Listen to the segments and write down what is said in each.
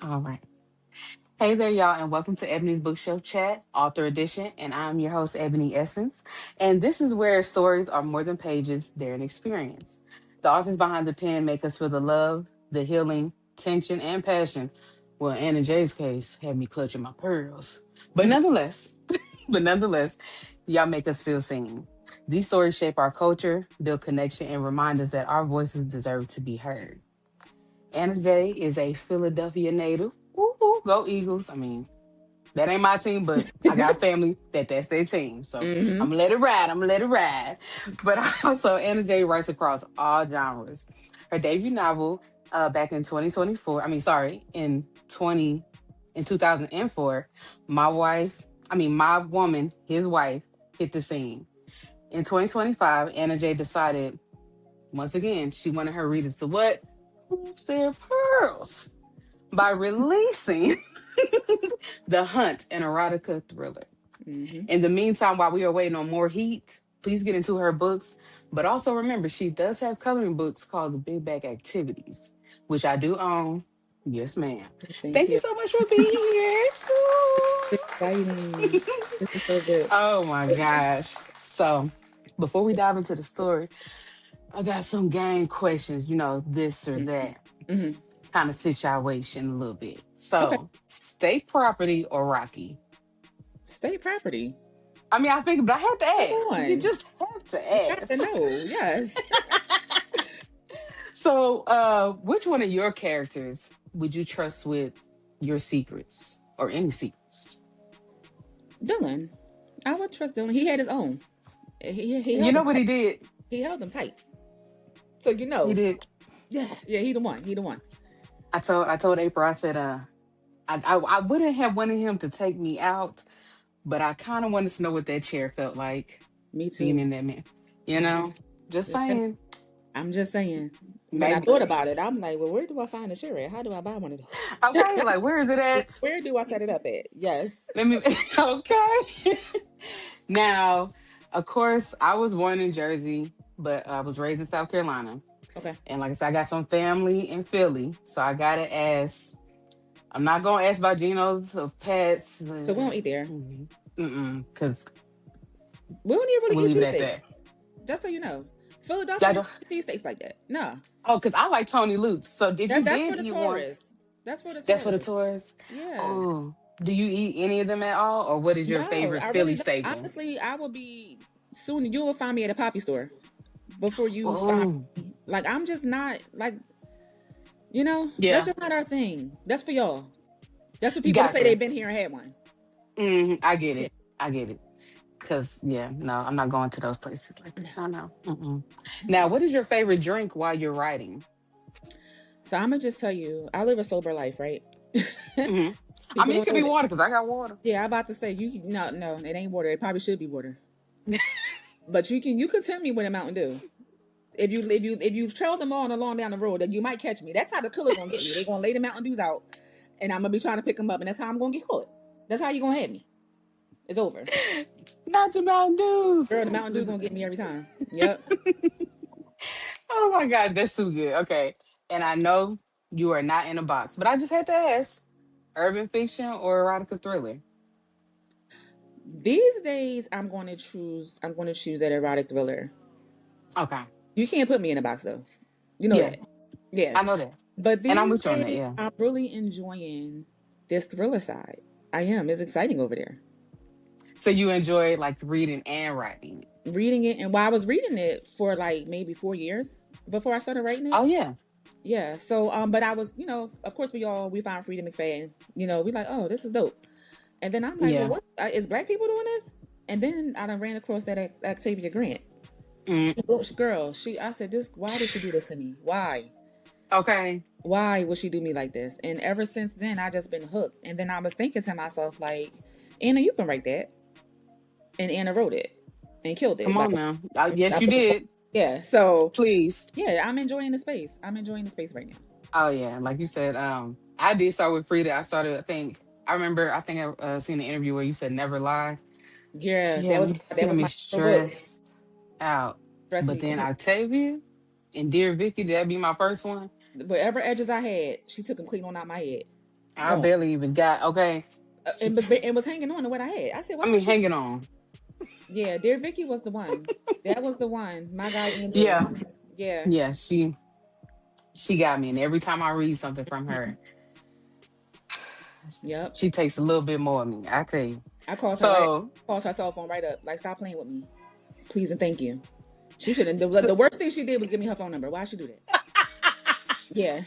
All right. Hey there, y'all, and welcome to Ebony's Bookshelf Chat, Author Edition. And I'm your host, Ebony Essence. And this is where stories are more than pages, they're an experience. The authors behind the pen make us feel the love, the healing, tension, and passion. Well, Anna J's case had me clutching my pearls. But nonetheless, but nonetheless, y'all make us feel seen. These stories shape our culture, build connection, and remind us that our voices deserve to be heard. Anna J is a Philadelphia native. Woo, woo, go Eagles. I mean, that ain't my team, but I got family that's their team. So I'm Hmm. gonna let it ride. I'm gonna let it ride. But also Anna J writes across all genres. Her debut novel back in 2024, I mean sorry, in 2004, My Wife, My Woman, His Wife hit the scene. In 2025, Anna J decided once again she wanted her readers to what? Clutch their pearls by releasing The Hunt, an erotica thriller. Hmm. In the meantime, while we are waiting on more heat, please get into her books. But also remember, she does have coloring books called The Big Bag Activities, which I do own. Yes, ma'am. Thank Thank you you. so much for being here. Exciting. This is so good. Oh my gosh. So, before we dive into the story, I got some game questions, this or that Hmm. kind of situation a little bit. Okay. So, state property or Rocky? State property. I think, but I have to Come ask. You on. just have to You got to ask. know. Yes. So, which one of your characters would you trust with your secrets or any secrets? Dylan. I would trust Dylan. He had his own. He You held them know what tight. he did? He held them tight. So He did. yeah, he the one. He the one. I told April. I said, I wouldn't have wanted him to take me out, but I kind of wanted to know what that chair felt like Me being too. in that man. You know, just Yeah. saying. I'm just saying. When I thought Maybe. about it, I'm like, well, where do I find a shirt at? How do I buy one of those? Okay, like where is it at? Where do I set it up at? Yes. Let me. Okay. Now, of course, I was born in Jersey, but I was raised in South Carolina. Okay. And like I said, I got some family in Philly. So I gotta ask. I'm not gonna ask about Geno's or pets. So we don't eat there. Because We don't even we'll really eat leave it at cheesesteaks. that. Just so you know, Y'all Philadelphia don't don't- eat cheesesteaks like that. No, oh, because I like Tony Luke's. So if you that's for did the eat one, tourists. That's for the that's for the tourists. tourists. Yes. Oh, do you eat any of them at all? Or what is your No, favorite I Philly really don't. staple? Honestly, I will be soon. You will find me at a poppy store before you find Oh, me. Like I'm just not like that's yeah, just not our thing. That's for y'all. That's for people to say gotcha. they've been here and had one. I get Yeah. it. I get it. Cause yeah, no, I'm not going to those places like that. No. I know. Now, what is your favorite drink while you're writing? So I'm gonna just tell you, I live a sober life, right? hmm People it don't could know be that. water because I got water. Yeah, I'm about to say no, it ain't water. It probably should be water. But you can tell me when a Mountain Dew. If you trail them on along down the road, then you might catch me. That's how the killer's gonna get me. They're gonna lay the Mountain Dews out, and I'm gonna be trying to pick them up, and that's how I'm gonna get caught. That's how you gonna have me. It's over, Not the Mountain Dews. girl. The Mountain Dew gonna get me every time. Yep. Oh my God, that's too good. Okay. And I know you are not in a box, but I just had to ask urban fiction or erotica thriller? These days, I'm going to choose. I'm going to choose that erotic thriller. Okay. You can't put me in a box though. You know Yeah, that. Yeah. I know that. But And I'm these with you on that. days, Yeah. I'm really enjoying this thriller side. I am. It's exciting over there. So you enjoy like reading and writing. Reading it, and while I was reading it for like maybe 4 years before I started writing it. Oh, yeah. Yeah. So, but I was, of course, we found Freedom McFadden. We like, oh, this is dope. And then I'm like, well, Yeah. what is black people doing this? And then I done ran across that Octavia Grant. Mm, Girl, I said, this. Why did she do this to me? Why? okay. Why would she do me like this? And ever since then, I just been hooked. And then I was thinking to myself, like, Anna, you can write that. And Anna wrote it and killed it. Come Like, on now. Yes, you did. yeah. So Please. yeah, I'm enjoying the space. I'm enjoying the space right now. Oh, yeah. Like you said, I did start with Frida. I think I seen an interview where you said never lie. Yeah, She that had was me my favorite book. stressed out. Stressed But me then out. Octavia and Dear Vicky, that'd be my first one. Whatever edges I had, she took them clean on out my head. I Oh, barely even got okay. She, and was hanging on to what I had. I said, I why mean, don't you? hanging on. Yeah, Dear Vicky was the one. That was the one. My guy Andrew. Yeah, Yeah. yeah. She got me, and every time I read something from her, Yep. she takes a little bit more of me. I tell you. I calls her right. So, Calls her cell phone right up. Like, stop playing with me, please and thank you. She shouldn't. so The worst thing she did was give me her phone number. Why she do that? Yeah.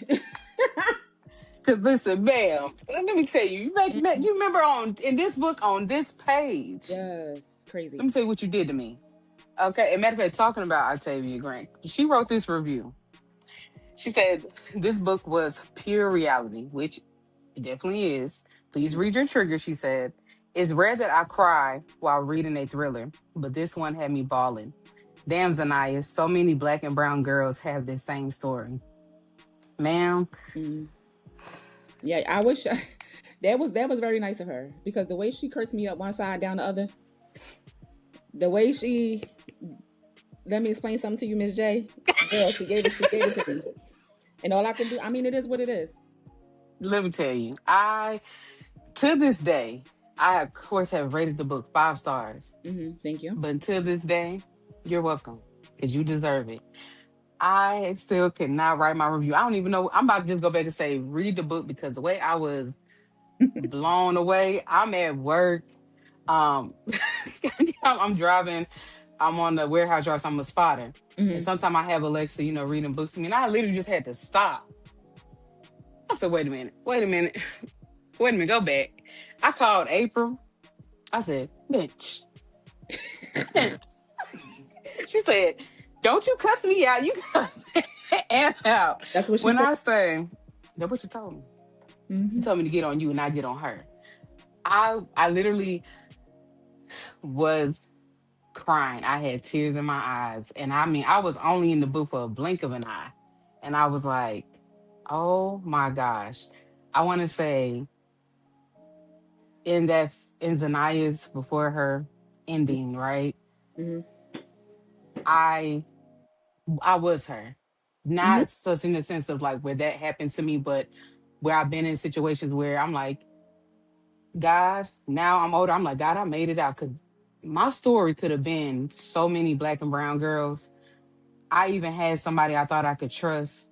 cause listen, bam. Let me tell you. You remember on in this book on this page. Yes. Let Crazy. me tell you what you did to me. Okay, and matter of fact, talking about Octavia Grant, she wrote this review. She said this book was pure reality, which it definitely is. Please Mhm. read your trigger, she said. It's rare that I cry while reading a thriller, but this one had me bawling. Damn, Zaniyah, so many black and brown girls have this same story. Ma'am, Mhm. Yeah. I wish that was very nice of her because the way she cursed me up one side down the other, the way she let me explain something to you, Miss J. Girl, she gave it to me, and all I can do. I mean, it is what it is. let me tell you, to this day, I of course have rated the book 5 stars. Thank you. But until this day, you're welcome. Because you deserve it. I still cannot write my review. I don't even know. I'm about to just go back and say, read the book because the way I was blown away, I'm at work. Um, I'm driving. I'm on the warehouse drive, so I'm a spotter. And Hmm. sometimes I have Alexa, reading books to me. And I literally just had to stop. I said, wait a minute, wait a minute, wait a minute, go back. I called April. I said, bitch, bitch. She said, don't you cuss me out. You cuss and out. That's what she When said. I say, that's what you told me. You Hmm. told me to get on you and not get on her. I literally was crying. I had tears in my eyes. And I mean, I was only in the book for a blink of an eye. And I was like, oh my gosh. I want to say in that in Zaniyah's before her ending, right? Hmm. I I was her. Hmm. Not such in the sense of like where that happened to me, but where I've been in situations where I'm like, God, now I'm older. I'm like, God, I made it out. Cause my story could have been so many black and brown girls. I even had somebody I thought I could trust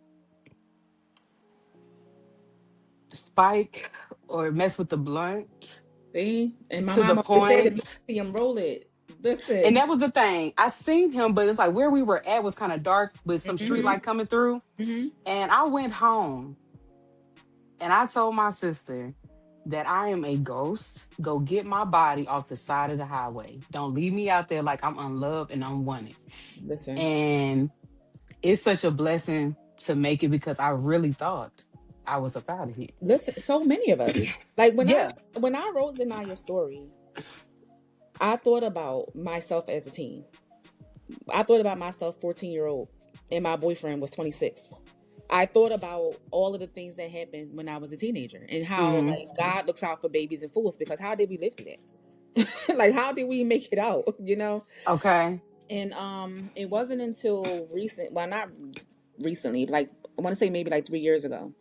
spike or mess with the blunt See, and my to the mom always said, if you point. see him, roll it. And Listen. that was the thing. I seen him, but it's like where we were at was kind of dark with some street Hmm. light coming through. Hmm. And I went home and I told my sister that I am a ghost. Go get my body off the side of the highway. Don't leave me out there like I'm unloved and unwanted. Listen. And it's such a blessing to make it because I really thought I was up out of here. Listen. So many of us. Like Yeah. when I wrote Zanaya's story, I thought about myself as a teen. I thought about myself, 14-year-old, and my boyfriend was 26. I thought about all of the things that happened when I was a teenager and how Hmm. like God looks out for babies and fools because how did we live through that? Like how did we make it out? Okay. And it wasn't until well, not recently, like I want to say maybe like 3 years ago,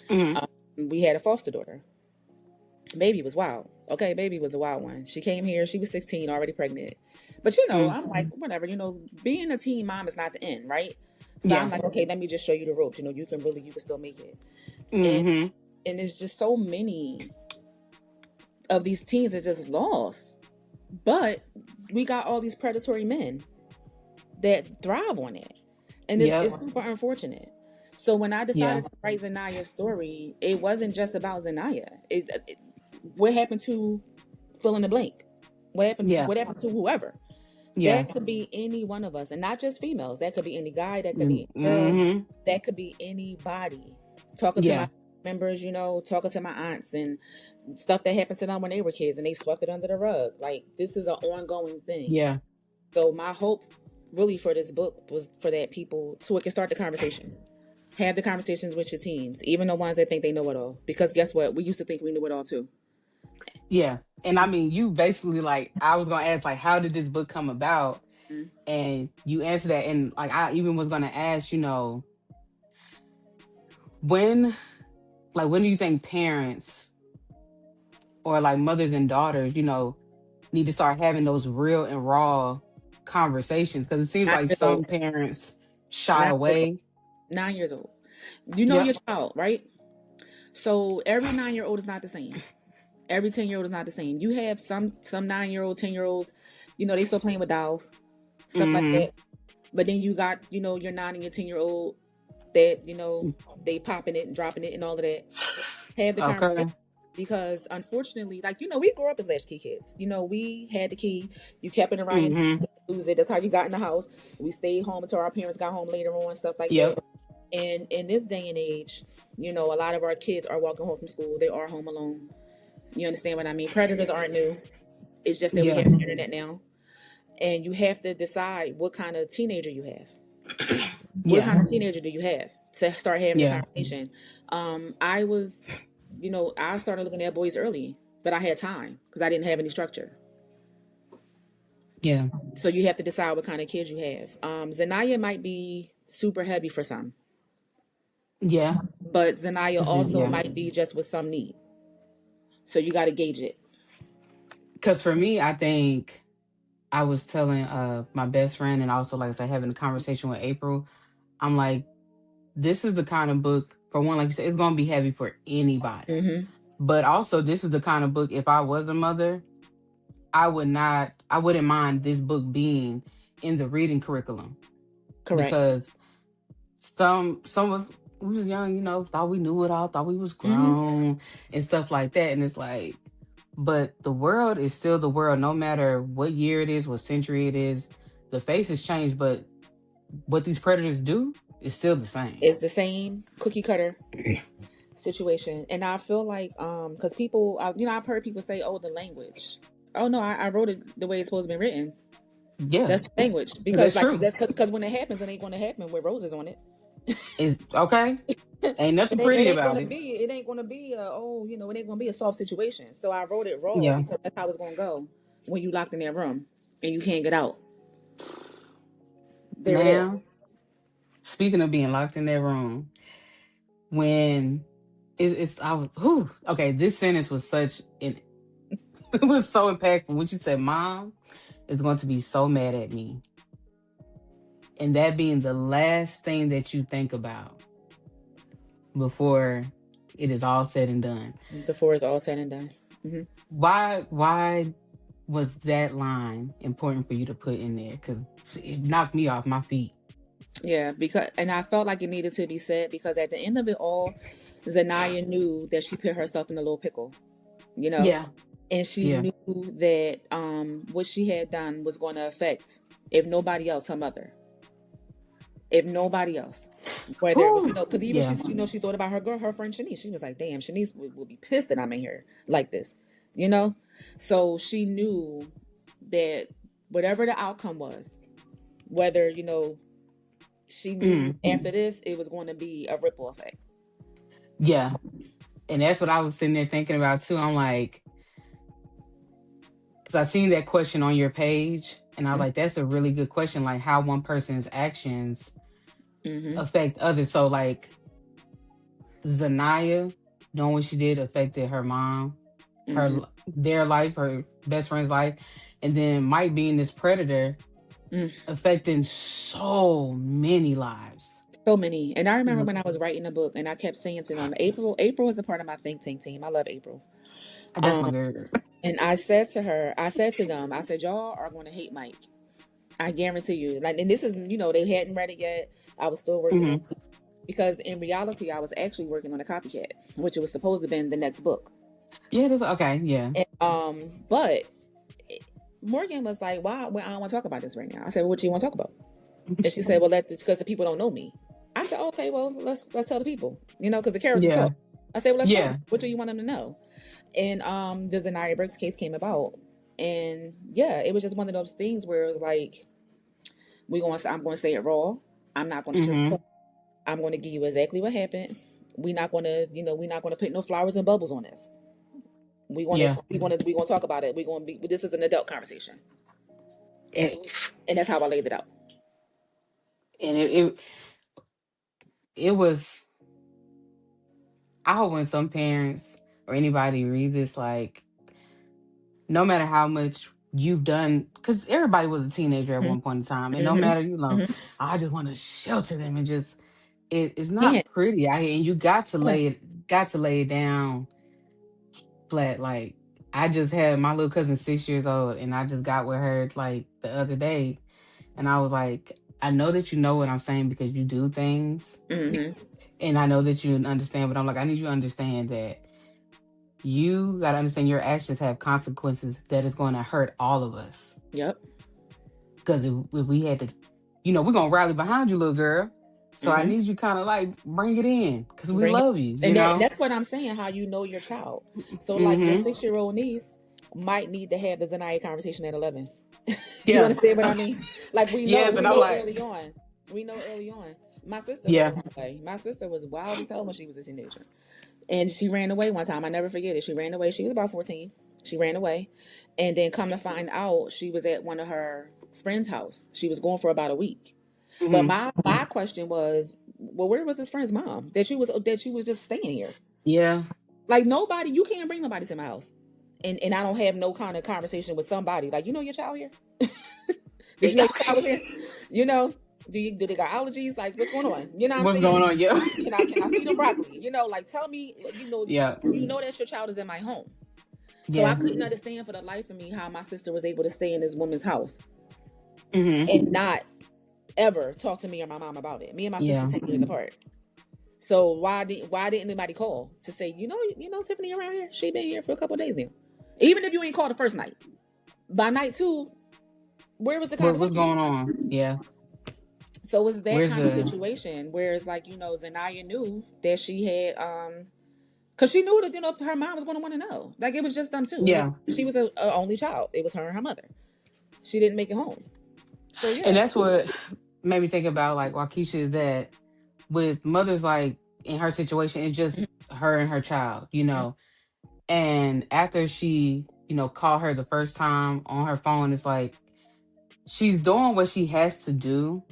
Hmm. um, we had a foster daughter. Baby was wild. Okay, baby was a wild one. She came here, she was 16, already pregnant. But Hmm. I'm like, whatever, being a teen mom is not the end, right? So I'm Yeah. like, okay, let me just show you the ropes. You can still make it. And Hmm. and it's just so many of these teens that just lost. But we got all these predatory men that thrive on it. And Yep. it's super unfortunate. So when I Yeah. decided to write Zaniyah's story, it wasn't just about Zaniyah. What happened to fill in the blank? Yeah. What happened to whoever? Yeah. That could be any one of us, and not just females. That could be any guy. That could be any girl. Mm-hmm. That could be anybody. Talking to my Yeah. members, talking to my aunts and stuff that happened to them when they were kids, and they swept it under the rug. Like this is an ongoing thing. Yeah. So my hope, really, for this book was for that people so it can start the conversations. Have the conversations with your teens, even the ones that think they know it all. Because guess what? We used to think we knew it all too. Yeah. And I mean, you basically like, I was going to ask, like, how did this book come about? Mhm. And you answered that. And like, I even was going to ask, when like when do you think parents or like mothers and daughters, need to start having those real and raw conversations? Because it seems 9 like years old. some parents shy 9 years old. away. 9 years old. You know your Yep. child, right? So every 9 year old is not the same. Every 10 year old is not the same. You have some 9 year old, 10 year olds, they still playing with dolls, stuff like Mm-hmm. that. But then you got, your 9 and your 10 year old that, they popping it and dropping it and all of that. Have the conversation, Okay. because unfortunately, like, we grew up as latchkey kids. We had the key, you kept it around, Mm-hmm. you lose it. That's how you got in the house. We stayed home until our parents got home later on, stuff like that. Yep. And in this day and age, a lot of our kids are walking home from school. They are home alone. You understand what I mean? Predators aren't new. It's just that we Yeah. have the internet now. And you have to decide what kind of teenager you have. What Yeah. kind of teenager do you have to start having the Yeah. conversation? I was, I started looking at boys early, but I had time because I didn't have any structure. Yeah. So you have to decide what kind of kids you have. Zaniyah might be super heavy for some, Yeah. but Zaniyah also Yeah. might be just with some need. So you got to gauge it. Because for me, I think I was telling my best friend, and also like I said, having a conversation with April. I'm like, this is the kind of book, for one, like you said, it's gonna be heavy for anybody. Mm-hmm. But also, this is the kind of book, if I was a mother, I wouldn't mind this book being in the reading curriculum. Correct. Because some of us, we was young, thought we knew it all, thought we was Mm-hmm. grown and stuff like that. And it's like, but the world is still the world, no matter what year it is, what century it is. The face has changed, but what these predators do is still the same. It's the same cookie cutter situation. And I feel like, because people, I've heard people say, oh, the language. Oh no, I wrote it the way it's supposed to be written. Yeah, That's the language, because that's like true. that's because when it happens, it ain't going to happen with roses on it. Is okay. Ain't nothing It pretty ain't going about to it. be. It ain't going to be a, it ain't going to be a soft situation. So I wrote it raw Yeah. because that's how it's going to go when you locked in that room and you can't get out. There it is. Now, speaking of being locked in that room, when I was, whew, okay, this sentence was such an it was so impactful when you said, "Mom is going to be so mad at me," and that being the last thing that you think about before it is all said and done. Before it's all said and done. Hmm. Why was that line important for you to put in there? Because it knocked me off my feet. Yeah, because and I felt like it needed to be said because at the end of it all, Zaniyah knew that she put herself in a little pickle, you know, Yeah. and she Yeah. knew that what she had done was going to affect, if nobody else, her mother. If nobody else, whether it was, Whew. because even Yeah. she thought about her girl, her friend Shanice. She was like, "Damn, Shanice will be pissed that I'm in here like this," you know. So she knew that whatever the outcome was, whether she knew Mm. after this it was going to be a ripple effect. Yeah. And that's what I was sitting there thinking about too. I'm like, because I seen that question on your page, and I was like, that's a really good question. Like, how one person's actions Mm-hmm. affect others. So, like, Zanaya, knowing what she did affected her mom, Mm-hmm. their life, her best friend's life, and then Mike being this predator Mm. affecting so many lives. So many. And I remember Mhm. when I was writing a book, and I kept saying to them, April is a part of my think tank team. I love April. That's my Um, girl. and I said to them, I said, y'all are going to hate Mike. I guarantee you. Like, and this is, they hadn't read it yet. I was still working on Hmm. it because in reality, I was actually working on a copycat, which it was supposed to be in the next book. Yeah, that's okay. Yeah. And, but Morgan was like, "Why? Well, I don't want to talk about this right now." I said, well, "What do you want to talk about?" And she said, "Well, that's because the people don't know me." I said, "Okay, well, let's tell the people, because the characters Yeah. talk." I said, "Well, let's talk. Yeah. What do you want them to know?" And the Zaniyah Brooks case came about, and yeah, it was just one of those things where it was like, I'm going to say it raw. I'm not going to Hmm. sugarcoat. I'm going to give you exactly what happened. We're not going to put no flowers and bubbles on this. Yeah. We going to talk about it. We're going to be. This is an adult conversation, It, and that's how I laid it out. and it was I hope when some parents or anybody read this, like, no matter how much you've done, because everybody was a teenager at one point in time, and no Mm-hmm. matter, Mm-hmm. I just want to shelter them and just, it's not Can't. pretty. And you Yeah. got to lay it down flat. Like, I just had my little cousin 6 years old, and I just got with her like the other day, and I was like, I know that you know what I'm saying because you do things, Mm-hmm. and I know that you understand, but I'm like, I need you to understand that you got to understand your actions have consequences that is going to hurt all of us. Yep. Because if we had to, we're going to rally behind you, little girl. So I Mm-hmm. need you kind of like bring it in because we Bring it. love you, And that's what I'm saying, how you know your child. So like your Mm-hmm. 6-year-old niece might need to have the Zaniyah conversation at 11. You Yeah. understand what I mean? Like Yes. we And I'm know like, early on. We know early on. My sister was yeah. that way. My sister was wild as hell when she was a teenager. And she ran away one time. I never forget it. She ran away. She was about 14. She ran away. And then come to find out she was at one of her friend's house. She was gone for about a week. But Mm-hmm. my question was, well, where was this friend's mom? That she was just staying here. Yeah. Like nobody, you can't bring nobody to my house. And I don't have no kind of conversation with somebody. Like, you know your child here? Did you know your child was here? You know, do they got allergies? Like, what's going on? You know what I'm What's saying? going on? Yeah. Can I feed them broccoli? Like tell me, Yeah. you know that your child is in my home. So I Yeah. couldn't understand for the life of me how my sister was able to stay in this woman's house Mm-hmm. and not ever talk to me or my mom about it. Me and my sister Yeah. 10 years apart. So why didn't anybody call to say, Tiffany around here? She been here for a couple of days now. Even if you ain't called the first night, by night 2, where was the What's conversation? going on? Yeah. So it's that Where's kind of the, situation where it's like, Zaniyah knew that she had because she knew that her mom was going to want to know. Like it was just them two. yeah. She was a only child. It was her and her mother. She didn't make it home. So And yeah. that's what made me think about like Waukesha, that with mothers, like in her situation, it's just her and her child. And after she, called her the first time on her phone, it's like she's doing what she has to do,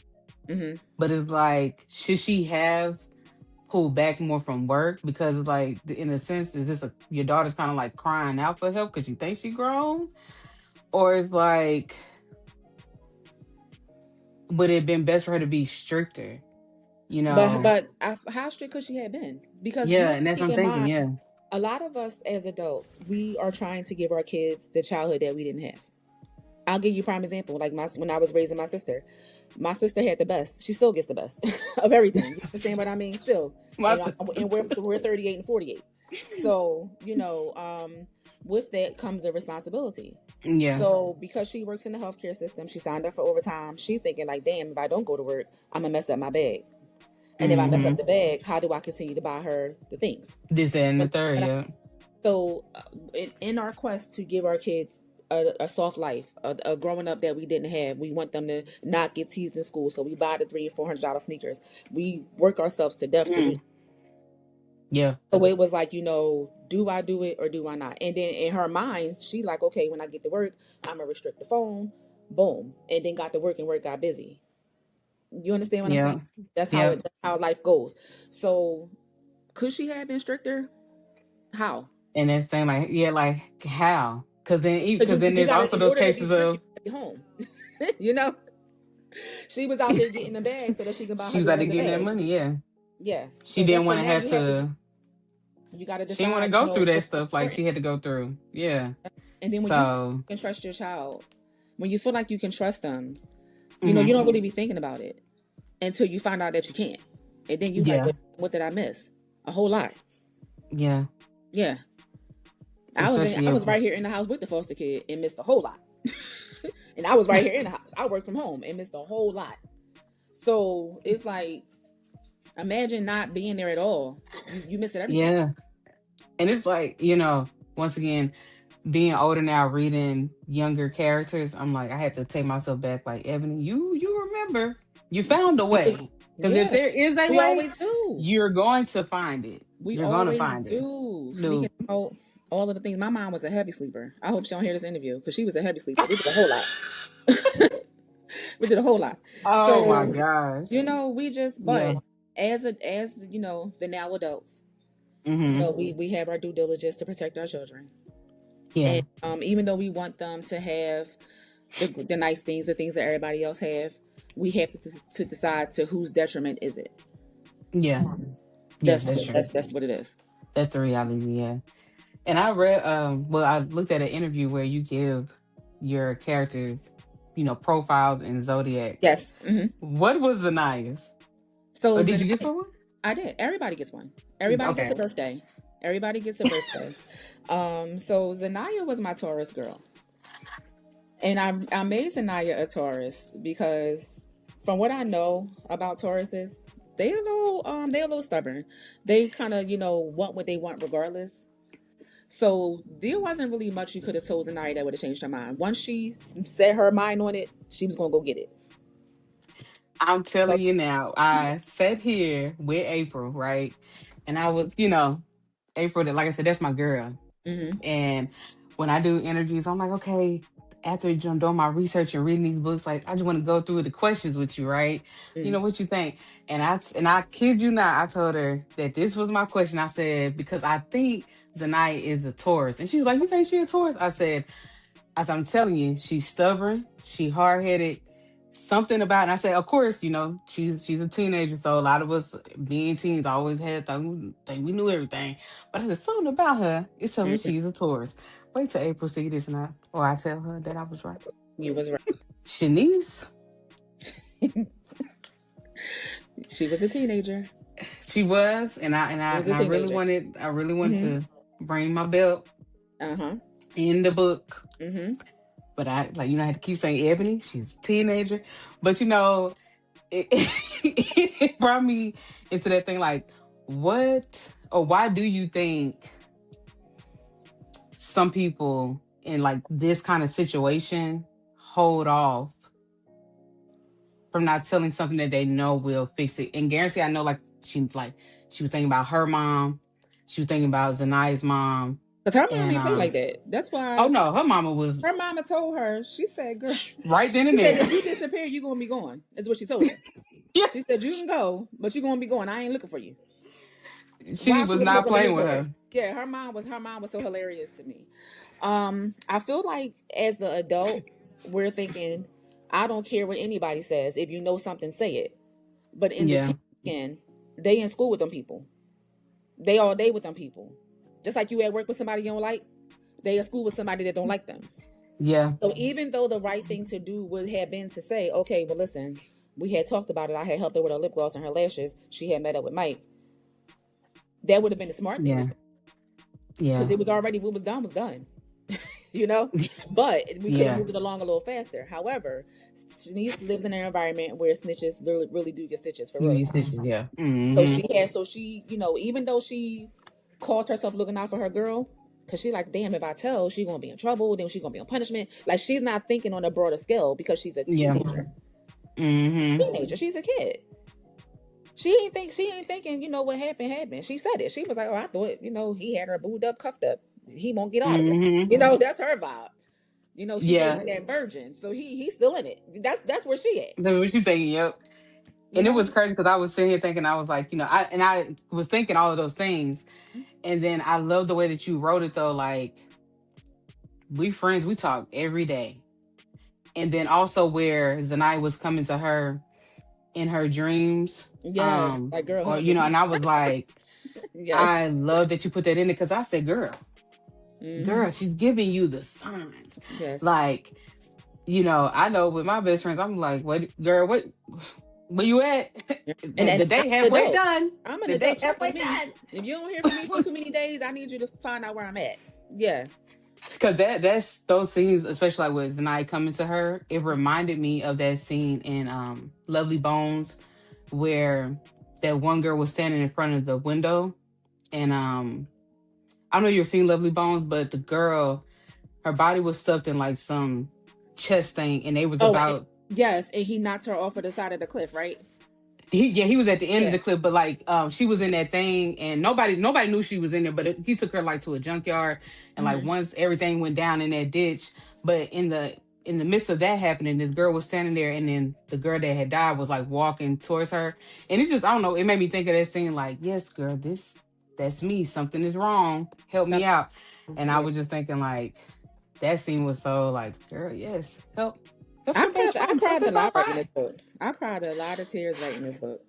Mm-hmm. but it's like, should she have pulled back more from work? Because it's like, in a sense, is this your daughter's kind of like crying out for help because she thinks she grown? Or it's like, would it have been best for her to be stricter? How strict could she have been? Because you Yeah, have and to that's what keep I'm in thinking. mind, Yeah. a lot of us as adults, we are trying to give our kids the childhood that we didn't have. I'll give you a prime example. Like when I was raising my sister had the best. She still gets the best of everything. You understand what I mean? Still, My t- and we're 38 and 48. So with that comes a responsibility. yeah. So because she works in the healthcare system, she signed up for overtime. She's thinking like, damn, if I don't go to work, I'm gonna mess up my bag. And if I mess up Mm-hmm. the bag, how do I continue to buy her the things? This, that, and the But, third. Yeah. so, in our quest to give our kids a soft life, a growing up that we didn't have, we want them to not get teased in school. So we buy the $300 and $400 sneakers. We work ourselves to death to do. Mm. Yeah. So it was like, do I do it or do I not? And then in her mind, she like, okay, when I get to work, I'm gonna restrict the phone, boom, and then got to work and work got busy. You understand what I'm saying? Yeah. That's Yeah. how life goes. So could she have been stricter? How? And that's thing, like, yeah, like how? Because Because then you there's gotta, also in those order to be cases strict, you of gotta be home. you know, she was out there getting the bags so that she can buy her she's about daughter to the get that bags. money. Yeah. Yeah. She So didn't therefore want to now have you have to, to. you gotta She didn't want to decide, go through that what's more stuff like important. she had to go through. Yeah. And then when you So. can trust your child, when you feel like you can trust them, Hmm. you don't really be thinking about it until you find out that you can't. And then you like, Yeah. what did I miss? A whole lot. Yeah. Yeah. Especially I if. was right here in the house with the foster kid and missed a whole lot. And I was right here in the house. I worked from home and missed a whole lot. So it's like, imagine not being there at all. You miss everything. Yeah. And it's like, once again, being older now, reading younger characters, I'm like, I had to take myself back. Like, Ebony, you remember, you found a way. Because if Yeah, there is a we way, always do. you're going to find it. We You're going to always find it. do. No. Sneaking out all of the things. My mom was a heavy sleeper. I hope she don't hear this interview because she was a heavy sleeper. We did a whole lot. We did a whole lot. Oh So my gosh. we just Yeah. but as the now adults, Mm-hmm. We have our due diligence to protect our children, Yeah. and even though we want them to have the nice things, the things that everybody else have, we have to decide to whose detriment is it. Yeah. Yeah, that's true. That's what it is. That's the reality. Yeah. And I read, well, I looked at an interview where you give your characters, profiles and zodiacs. Yes. Hmm. What was the nice? So Or did you give her one? I did. Everybody gets one. Everybody gets a Okay. birthday. Everybody gets a birthday. So Zaniyah was my Taurus girl. And I made Zaniyah a Taurus because from what I know about Tauruses, they're a little stubborn. They kind of, want what they want regardless. So there wasn't really much you could have told Zaniyah that would have changed her mind. Once she set her mind on it, she was gonna go get it. I'm So, telling you now, I sat here with April, right? And I was, April, like I said, that's my girl. mm-hmm, And when I do interviews, I'm like, okay, after doing my research and reading these books, like I just want to go through the questions with you, right? mm-hmm, What you think? And I kid you not, I told her that this was my question. I said, because I think Zaniyah is a Taurus. And she was like, you think she a Taurus? As I'm telling you, she's stubborn, she hard headed, something about. And I said, of course, she's a teenager, so a lot of us being teens always had think we knew everything. But I said something about her. It's something mm-hmm. she's a Taurus. Wait till April see this, or I tell her that I was right. You was right. Shanice, She was a teenager. she was, and I and She I was and a I really teenager. wanted Mm-hmm. to bring my belt Uh-huh. in the book. Mm-hmm. But I had to keep saying Ebony. She's a teenager, but it, it brought me into that thing like, what or why do you think some people in like this kind of situation hold off from not telling something that they know will fix it? And guarantee, I know, she was thinking about her mom, she was thinking about Zaniyah's mom, Because her mom and ain't play like that. That's oh why no, her mama was her mama told her, she said, girl, right then she and said, there. if you disappear, you're going to be gone. That's what she told her. Yeah, She said, you can go, but you're going to be going. I ain't looking for you. she While she was was not smoking the playing with Newport. her. Yeah, her mom was so hilarious to me. I feel like as the adult, we're thinking, I don't care what anybody says. If you know something, say it. But in the Yeah, teen skin, they in school with them people. They all day with them people. Just like you at work with somebody you don't like, they at school with somebody that don't like them. yeah, So even though the right thing to do would have been to say, okay, well listen, we had talked about it. I had helped her with her lip gloss and her lashes. She had met up with Mike. That would have been the smart thing to yeah, do. Because yeah, it was already what was done was done. you know? But we could have yeah. moved it along a little faster. However, Shanice lives in an environment where snitches really do get stitches for You real. need stitches, yeah. So she, even though she called herself looking out for her girl, because she like, damn, if I tell, she gonna be in trouble, then she gonna be on punishment. Like, she's not thinking on a broader scale because she's a Yeah. teenager. Mm-hmm. She's a kid. She ain't thinking, what happened. She said it. She was like, oh, I thought, he had her booed up, cuffed up. He won't get out of it. Mm-hmm. That's her vibe. She Yeah. dating that virgin. So he's still in it. That's where she at. So what you thinking? Yep. You And it know? was crazy because I was sitting here thinking, I was like, I was thinking all of those things. And then I love the way that you wrote it though. Like, we friends, we talk every day. And then also where Zaniyah was coming to her in her dreams. Yeah. Like, girl, Or, hug me. and I was like, Yes. I love that you put that in there because I said, girl, Mhm. she's giving you the signs. Yes. Like, I know with my best friends, I'm like, what, girl, where you at? And The day I'm an halfway adult. done. I'm an The day adult. Check halfway on me. done. If you don't hear from me for too many days, I need you to find out where I'm at. Yeah. Because that's those scenes, especially like with Zaniyah coming to her, it reminded me of that scene in Lovely Bones where that one girl was standing in front of the window. And I don't know if you've seen Lovely Bones, but the girl, her body was stuffed in like some chest thing, and they was about. Yes, and he knocked her off of the side of the cliff, right? He was at the end of Yeah. the clip, but like she was in that thing, and nobody knew she was in there. But he took her like to a junkyard, and like once everything went down in that ditch, but in the midst of that happening, this girl was standing there, and then the girl that had died was like walking towards her, and it just, I don't know, it made me think of that scene. Like, yes, girl, this that's me. Something is wrong. Help me out. And I Yeah. was just thinking like that scene was so like, girl, yes, help your best I friend. cried a Something's lot not writing this right. book. I cried a lot of tears writing this book.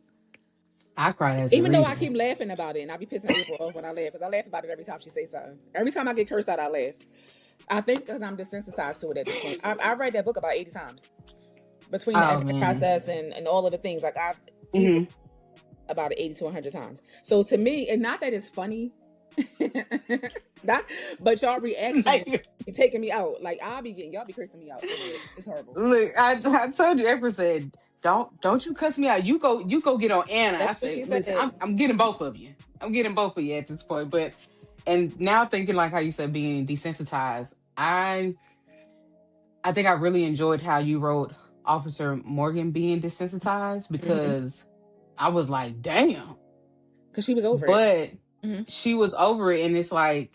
I cried as a Even though I reader. keep laughing about it, and I be pissing April off when I laugh, because I laugh about it every time she says something. Every time I get cursed out, I laugh. I think because I'm desensitized to it at this point. I read that book about 80 times between the Oh editing man. process and all of the things. Like I've easily Hmm. about 80 to 100 times. So to me, and not that it's funny, not, but y'all reaction Like, be taking me out. Like y'all be cursing me out so bad. It's horrible. look, I told you, April said, don't you cuss me out. You go get on Anna. I That's what said, she listen, said. I'm getting both of you. I'm getting both of you at this point. But and now thinking like how you said being desensitized, I think I really enjoyed how you wrote Officer Morgan being desensitized Mm-hmm. because I was like, damn. Because she was over it. But Mm-hmm. she was over it, and it's like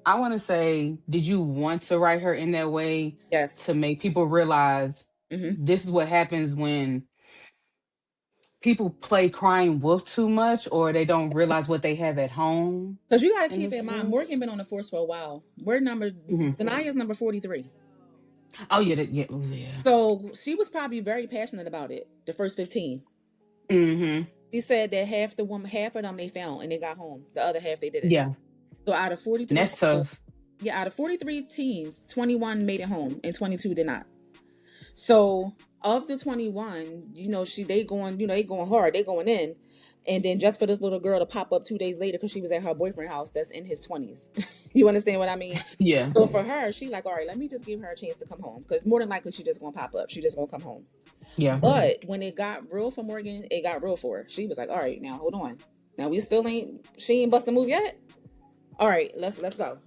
I want to say, did you want to write her in that way Yes. to make people realize Mm-hmm. this is what happens when people play crying wolf too much or they don't realize what they have at home Because you got to in a keep in mind, Morgan sense? been on the force for a while. We're number, Hmm. Zaniyah's number 43. Oh yeah, yeah, oh, yeah. So she was probably very passionate about it, the first 15. Hmm. She said that half of them they found and they got home. The other half they didn't. Yeah, So out of and 43 that's people, tough. yeah, out of 43 teens, 21 made it home and 22 did not. So of the 21, they going hard, they going in. And then just for this little girl to pop up 2 days later because she was at her boyfriend's house that's in his 20s. You understand what I mean? Yeah, So for her, she like, all right, let me just give her a chance to come home. Because more than likely she just gonna pop up. She just gonna come home. yeah, But when it got real for Morgan, it got real for her. She was like, all right, now hold on. Now she ain't bust a move yet. All right, let's go.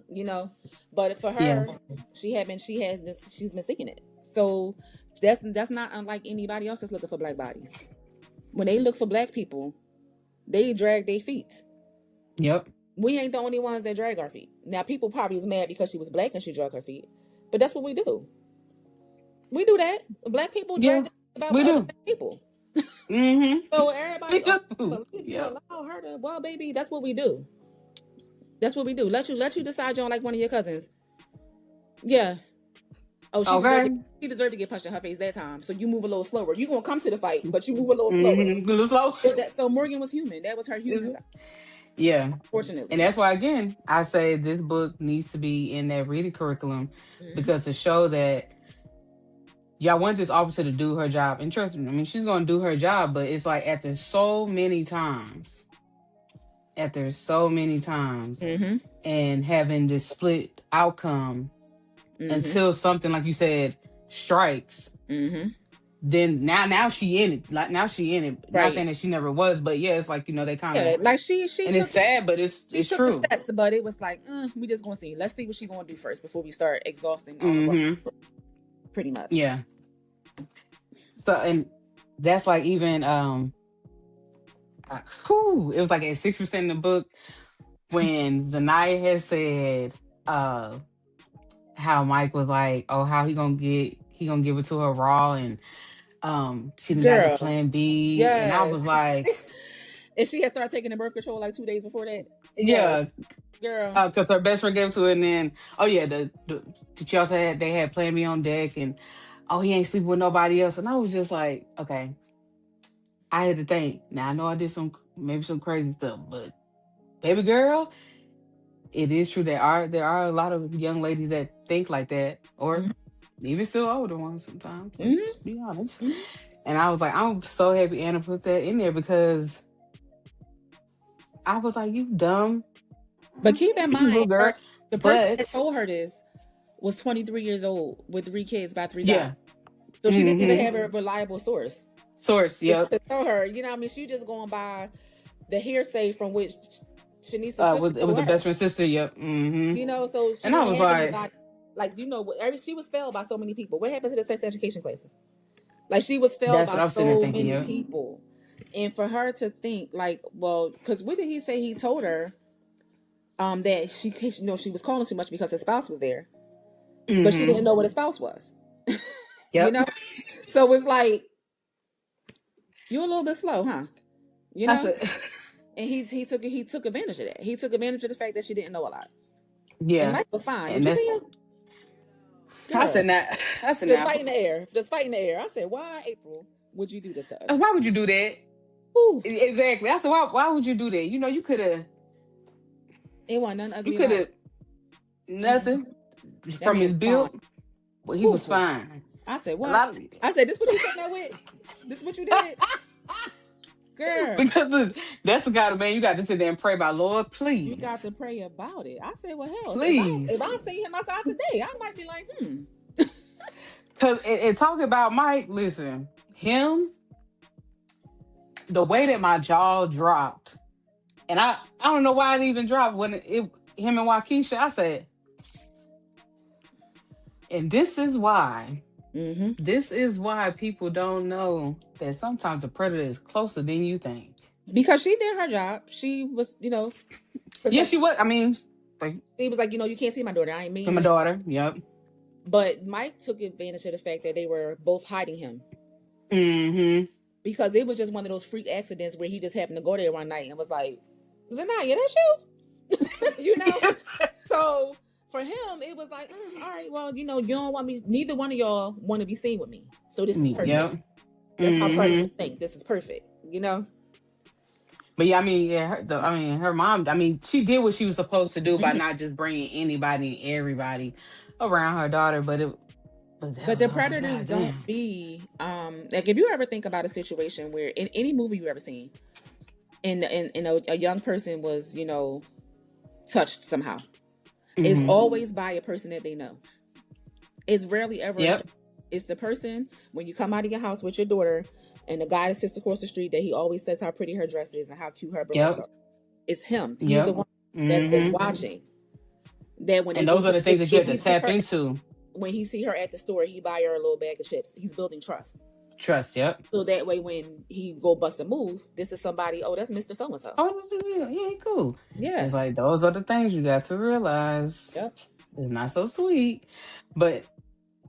But for yeah, her, she's been seeing it. So that's not unlike anybody else that's looking for black bodies. When they look for black people, they drag their feet. yep, We ain't the only ones that drag our feet. Now people probably was mad because she was black and she dragged her feet, but that's what we do. We do that. Black people yeah. drag about We other do. black people. Hmm. So We everybody, oh, do. but you Yep. allow her to, well, baby, that's what we do. That's what we do. Let you decide you don't like one of your cousins. Yeah. Oh, Okay. she deserved to get punched in her face that time. So you move a little slower. You gonna come to the fight, but you move a little slower. Mm-hmm. A little slow. So Morgan was human. That was her human side, Yeah. And fortunately. that's why, again, I say this book needs to be in that reading curriculum Mm-hmm. because to show that y'all want this officer to do her job. And trust me, I mean, she's going to do her job, but it's like after so many times, Mm-hmm. and having this split outcome Mm-hmm. until something, like you said, strikes. Mm-hmm. Then now she in it. Like now she in it. Not Right. saying that she never was, but yeah, it's like they kind Yeah. of, Like she and it's took sad, but she it's took the true. steps, but it was like, we just gonna see. Let's see what she gonna do first before we start exhausting all of our Hmm. pretty much. Yeah. So and that's like even it was like at 6% in the book when the night had said how Mike was like, oh, how he gonna give it to her raw, and she done got the Girl. plan B, and I was Yes. like, And she had started taking the birth control like 2 days before that. Yes. yeah, Girl. because her best friend gave it to her, and then oh yeah, she also they had plan B on deck, and oh, he ain't sleeping with nobody else, and I was just like, okay, I had to think. Now I know I did maybe some crazy stuff, but baby girl, it is true there are a lot of young ladies that think like that, or Mm-hmm. even still older ones sometimes. Let's Mm-hmm. be honest. Mm-hmm. And I was like, I'm so happy Anna put that in there because I was like, you dumb But keep in little mind, girl. the person that But told her this was 23 years old with 3 kids by 3 guys. yeah, So she didn't even hmm, have a reliable source source. Yep. to tell her. I mean, she just going by the hearsay from which Shanice's sister It was told the her. best friend sister. Yep. Hmm. So she And I didn't was have like, anybody. Like, she was failed by so many people. What happened to the sex education classes? Like, she was failed that's what by I was sitting there so thinking. many Yep. people. And for her to think, like, well, because what did he say he told her? That she was calling too much because her spouse was there, but she Hmm. didn't know what a spouse was. you Yep. know, so it's like you're a little bit slow, huh? You I know, said. And he took advantage of that. He took advantage of the fact that she didn't know a lot. And Yeah. Mike was fine. Did And you see that's, him? Girl, I said, just now, fight in the air. Just fight in the air. I said, why, April, would you do this to us? why would you do that? Whew. Exactly. I said, why would you do that? You know, It wasn't nothing you ugly could about have it. Mm-mm. nothing That from man his was fine. build, but he Whew. was fine. I said, A what? lot of I said, this what you sitting there with? This what you did? Girl, because look, that's the kind of man you got to sit there and pray about. Lord, you got please, to pray about it. I said, well, hell, if please, I see him outside today, I might be like, because and talking about Mike, listen, him, the way that my jaw dropped, and I don't know why it even dropped when him and Waukesha. I said, and this is why. mm-hmm. This is why people don't know that sometimes the predator is closer than you think. Because she did her job. She was, Yeah, protect. she was. I mean, like He was like, you can't see my daughter. I ain't mean my it. daughter. Yep. But Mike took advantage of the fact that they were both hiding him. Mm-hmm. Because it was just one of those freak accidents where he just happened to go there one night and was like, Zaniyah, that's you? So for him, it was like, all right, well, you don't want me, neither one of y'all want to be seen with me. So this is perfect. Yep. That's how predators think. This is perfect, But yeah, I mean, yeah, her mom. I mean, she did what she was supposed to do by not just bringing anybody and everybody around her daughter. But the predators don't be like, if you ever think about a situation where in any movie you ever seen, and a young person was touched somehow, it's always by a person that they know. It's rarely ever. It's the person when you come out of your house with your daughter, and the guy that sits across the street that he always says how pretty her dress is and how cute her braids are. It's him. He's the one that's watching. That when and those are the things that you have to tap into. When he see her at the store, he buy her a little bag of chips. He's building trust. Yep. So that way, when he go bust a move, this is somebody. Oh, that's Mr. So and So. Oh, this is you. Yeah, cool. Yeah. It's like those are the things you got to realize. Yep. It's not so sweet, but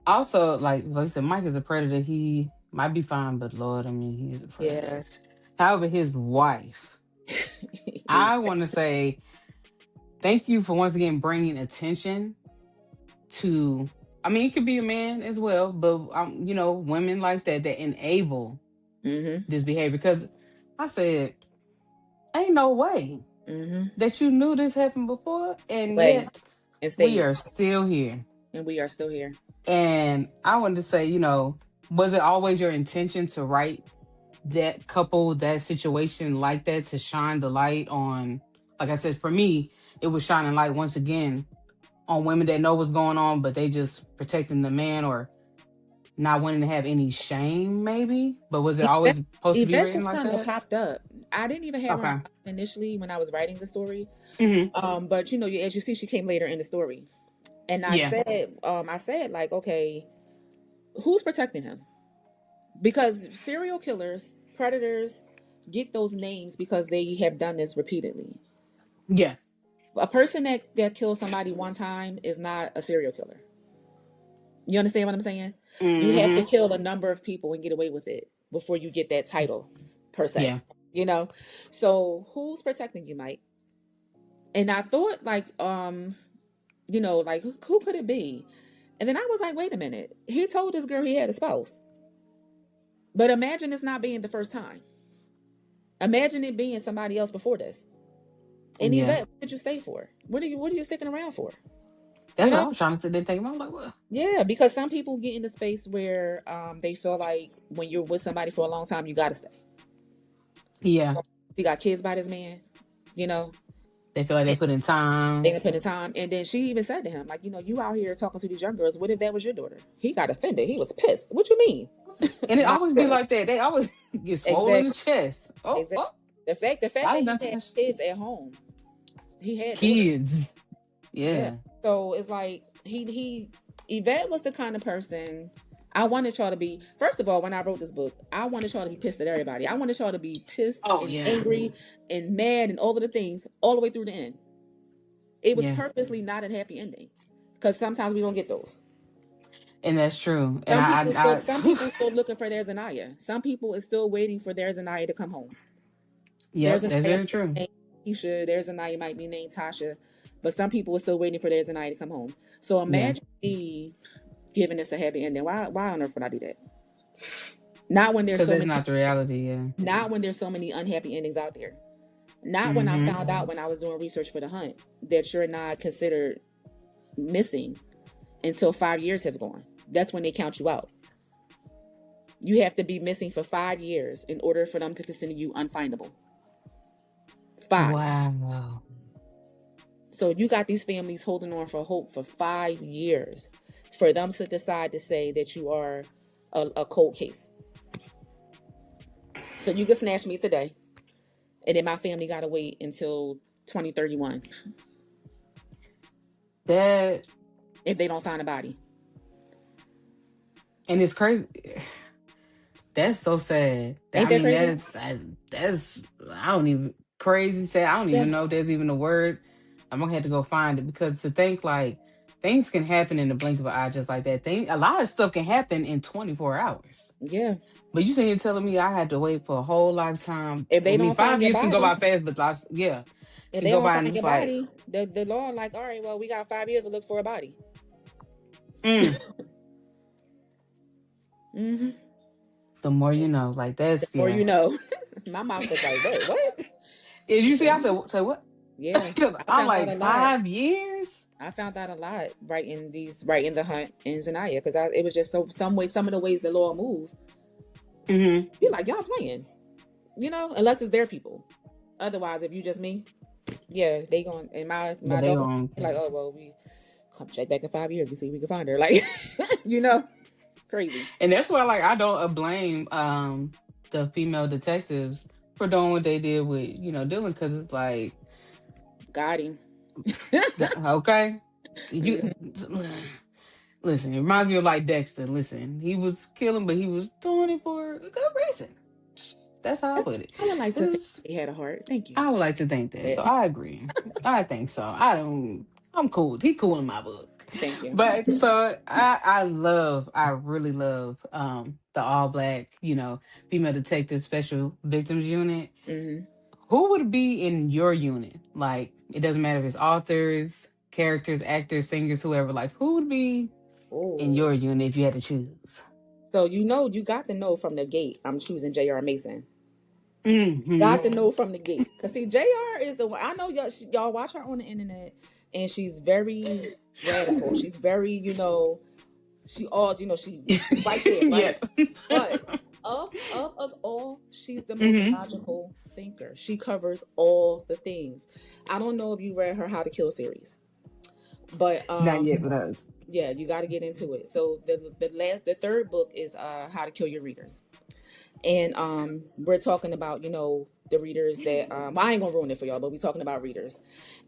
also like you said, Mike is a predator. He might be fine, but Lord, I mean, he is a predator. Yeah. However, his wife, I want to say thank you for once again bringing attention to. I mean, it could be a man as well, but women like that enable this behavior. Because I said, ain't no way that you knew this happened before, and yet we are still here. And we are still here. And I wanted to say, was it always your intention to write that couple, that situation like that, to shine the light on, like I said, for me, it was shining light once again on women that know what's going on, but they just protecting the man or not wanting to have any shame, maybe? But was it always supposed to be written like that? Just kind of popped up. I didn't even have her initially when I was writing the story. But as you see, she came later in the story. And I said, like, okay, who's protecting him? Because serial killers, predators get those names because they have done this repeatedly. Yeah. A person that kills somebody one time is not a serial killer. You understand what I'm saying? You have to kill a number of people and get away with it before you get that title, per se. Yeah. So who's protecting you, Mike? And I thought, like, like, who could it be? And then I was like, wait a minute. He told this girl he had a spouse. But imagine this not being the first time. Imagine it being somebody else before this. And Yvette, what did you stay for? What are you sticking around for? That's what I was trying to sit there thinking. I'm like, what? Yeah, because some people get in the space where they feel like when you're with somebody for a long time, you gotta stay. Yeah. She got kids by this man, They feel like they put in time. They put in time. And then she even said to him, like, you out here talking to these young girls. What if that was your daughter? He got offended. He was pissed. What you mean? And it always be like that. They always get swollen in the chest. Oh, exactly. The fact that he had kids at home. He had kids. Yeah. So it's like Yvette was the kind of person I wanted y'all to be. First of all, when I wrote this book, I wanted y'all to be pissed at everybody. I wanted y'all to be pissed angry and mad and all of the things all the way through the end. It was purposely not a happy ending because sometimes we don't get those. And that's true. Some people still looking for their Zaniyah. Some people is still waiting for their Zaniyah to come home. Yep, There's a that's Zaniyah very true. named Keisha. There's a Zaniyah might be named Tasha, but some people are still waiting for their Zaniyah to come home. So Yeah, imagine me giving this a happy ending. Why on earth would I do that? Not when there's because so that's many. not the reality. Yeah. Not when there's so many unhappy endings out there. Not when I Mm-hmm. found out when I was doing research for the hunt that you're not considered missing until 5 years have gone. That's when they count you out. You have to be missing for 5 years in order for them to consider you unfindable. 5. Wow. So you got these families holding on for hope for 5 years for them to decide to say that you are a cold case. So you can snatch me today, and then my family got to wait until 2031 That if they don't find a body. and it's crazy. That's so sad. Ain't I that mean, crazy? that's I don't even crazy say. I don't Yeah. even know if there's even a word. I'm gonna have to go find it because to think like things can happen in the blink of an eye just like that. A lot of stuff can happen in 24 hours. Yeah. But you saying you're telling me I had to wait for a whole lifetime. If I they mean, don't find five your years can go body, by fast, but last, yeah, if can they go don't by and find it's your like, body, the law like, all right, well, we got 5 years to look for a body. mm, Mm-hmm. the more you know. Like The that's more yeah. you know. My mouth was like, wait, what? Did you see? I Mhm. said, say what? Yeah, 'Cause I I'm found out a like lot. 5 years. I found out a lot right in the hunt in Zaniyah because it was just some of the ways the law move. Mm-hmm. You're like, y'all playing, unless it's their people. Otherwise, if you just me, yeah, they going and Yeah, my they dog going like, oh well, we come check back in 5 years, we see if we can find her. Like, you know, crazy. and that's why like I don't blame the female detectives for doing what they did with Dylan because it's like Got him. okay you Mhm. listen, it reminds me of like Dexter. Listen, he was killing but he was doing it for a good reason. That's how I put it. I would like to think It's- they had a heart. Thank you. I would like to think that, so Yeah. I agree. I think so. I'm cool. He cool in my book. Thank you. But so I really love the all black, female detective special victims unit. Hmm. Who would be in your unit? Like it doesn't matter if it's authors, characters, actors, singers, whoever. Like who would be in Oh, your unit if you had to choose? so you got to know from the gate. I'm choosing J.R. Mason. Hmm. Got to know from the gate, cause see, J.R. is the one. I know y'all watch her on the internet, and she's very radical. She's very, she right there, Yeah. right. But of us all, she's the most Hmm. logical thinker. She covers all the things. I don't know if you read her How to Kill series, but Not yet, but yeah, you got to get into it. So the third book is How to Kill Your Readers, and we're talking about the readers that I ain't gonna ruin it for y'all, but we're talking about readers,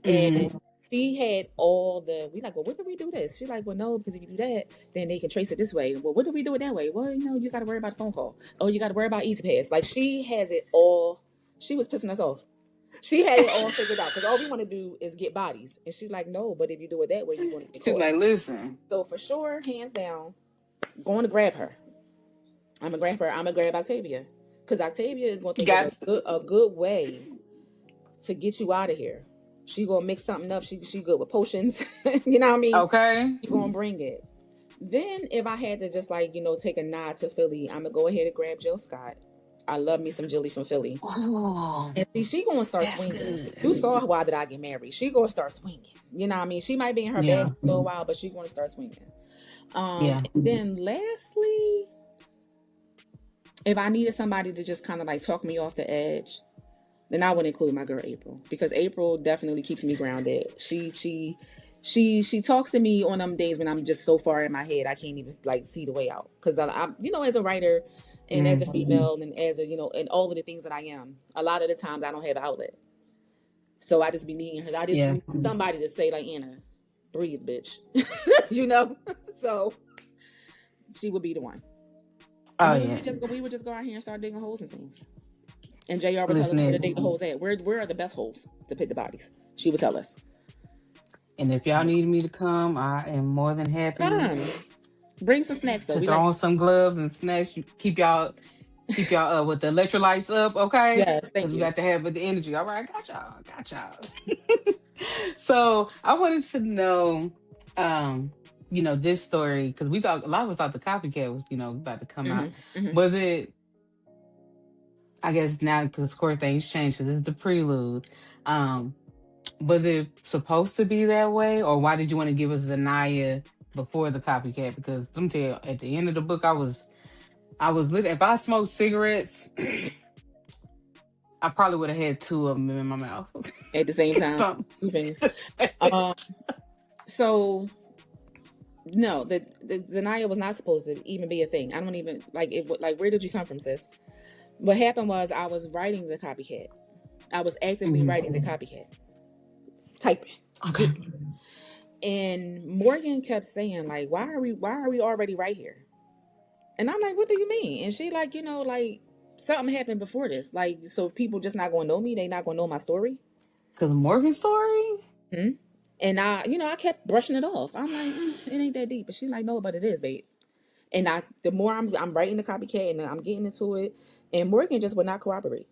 hmm. and she had all we like, well, when did we do this? She's like, well, no, because if you do that, then they can trace it this way. Well, what did we do it that way? Well, you got to worry about the phone call. Oh, you got to worry about Easy Pass. Like she has it all. She was pissing us off. She had it all figured out because all we want to do is get bodies, and she's like, no, but if you do it that way, you're going to get She's caught. like, listen. So for sure, hands down, going to grab her. I'm gonna grab her. I'm gonna grab Octavia because Octavia is gonna think of Got a good way to get you out of here. She gonna mix something up. She good with potions. You know what I mean? okay. She gonna bring it. Then if I had to just take a nod to Philly, I'm gonna go ahead and grab Jill Scott. I love me some Jilly from Philly. Oh, And see, she gonna start that's swinging. good. You saw Why Did I Get Married? She gonna start swinging. You know what I mean? She might be in her Yeah. bag for a little while, but she's gonna start swinging. Yeah. And then lastly, if I needed somebody to just kind of like talk me off the edge, then I would include my girl April because April definitely keeps me grounded. She talks to me on them days when I'm just so far in my head I can't even like see the way out. Because I'm as a writer and as a female and as a and all of the things that I am, a lot of the times I don't have an outlet. So I just be needing her. I just Yeah. need somebody to say like, Anna, breathe, bitch. So she would be the one. Oh And yeah. we would just go out here and start digging holes and things. And JR would tell us Listen, where to dig the holes at. Where are the best holes to put the bodies? She would tell us. and if y'all need me to come, I am more than happy Come. Bring some snacks though. to We throw like on some gloves and snacks. You keep y'all Keep y'all with the electrolytes up, okay? Yes, Because thank we you. got to have with the energy. All right, got y'all, got y'all. So I wanted to know, um, this story because we thought a lot of us thought the copycat was, about to come out. Hmm. Hmm. Was it? I guess now because of course things changed. Because this is the prelude. Um, was it supposed to be that way, or why did you want to give us Zaniyah before the copycat? Because let me tell you, at the end of the book, I was lit. If I smoked cigarettes, I probably would have had two of them in my mouth. At the same time, Something. two fingers. Um. So no, the Zaniyah was not supposed to even be a thing. I don't even like it. Like, where did you come from, sis? What happened was I was writing the copycat. I was actively Mhm. writing the copycat, typing, Okay. getting. And Morgan kept saying, like, why are we already right here? And I'm like, what do you mean? And she like, like something happened before this. Like, so people just not gonna know me, they not gonna know my story. Because Morgan story. Hmm? And I kept brushing it off. I'm like, it ain't that deep. But she like, no, but it is, babe. And the more I'm writing the copycat and I'm getting into it, and Morgan just would not cooperate.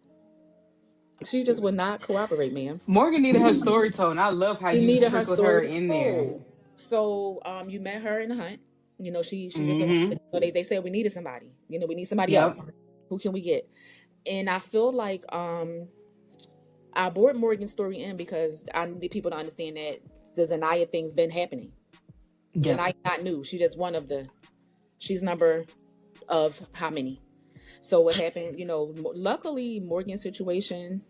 She just would not cooperate, ma'am. Morgan needed her story told, and I love how She you needed her trickled her story in there. told. So you met her in the hunt. She was the one. Mm-hmm. They said we needed somebody. We need somebody else. Yep. Who can we get? And I feel like I brought Morgan's story in because I need people to understand that the Zaniyah thing's been happening. Yep. Zaniyah not new. She just one of the. She's number of how many. So what happened? Luckily Morgan's situation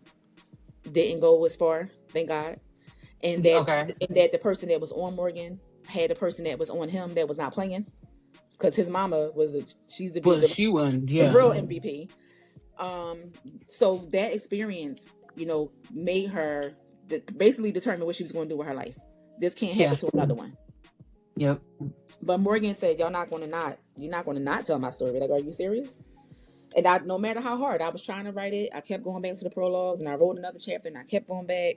didn't go as far. Thank God. And that Okay. the person that was on Morgan had a person that was on him that was not playing because his mama she's Well, she won. the Yeah. real MVP. So that experience, made her basically determine what she was going to do with her life. This can't happen Yeah. to another one. Yep. But Morgan said, you're not going to not tell my story. Like, are you serious? And no matter how hard I was trying to write it, I kept going back to the prologue and I wrote another chapter and I kept going back.